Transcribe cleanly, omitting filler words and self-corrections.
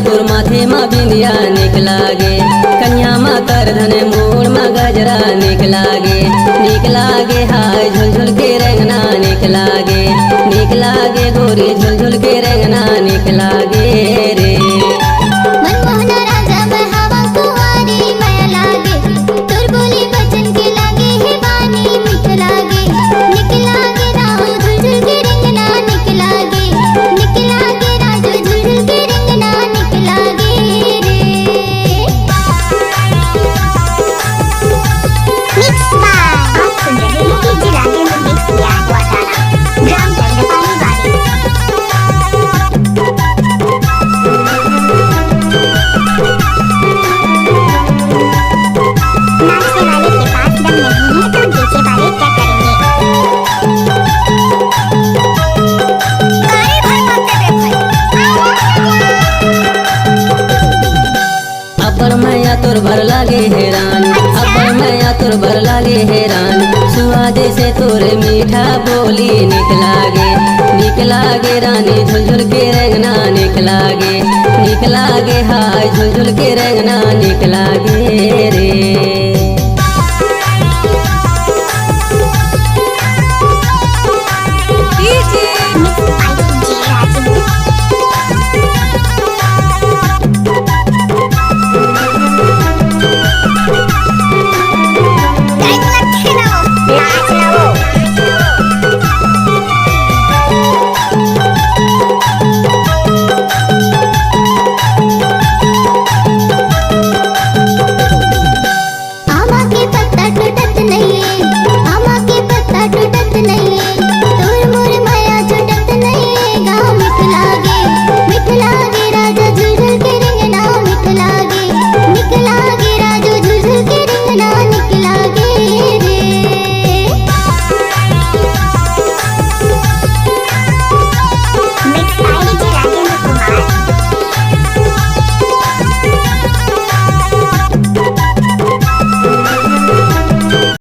तोर माथे मा बिंदिया निक लागे, कन्या मा कर धने मोर मा गजरा निक लागे हाय झुलझुल के रंगना निक लागे गोरी झुलझुल के रंगना निक लागे रे। मनमोहना राजा मैं हवा कुंवारी माया लागे, तोर बोली बचन के लागे हे बानी निक लागे राहो झुलझुल के रंगना निक लागे राजो झुलझुल के रंगना निक लागे रे। मिक्स बाय आप सुन रहे हैं डीजे लागे में मिक्स किया हुआ गाना ग्राम चंद्रपाली वाली। नाचने वाले के पास दम नहीं है तो डीजे वाले क्या करेंगे। गाड़ी भर मारते देखो अपर मैया तोर भर लागे हैरान, अपर मैया तोर भर लागे हैरान, सुहादे से तोरे मीठा बोली निक लागे रानी झुलझुल के रंगना निक लागे हाय झुलझुल के रंगना निक लागे रे।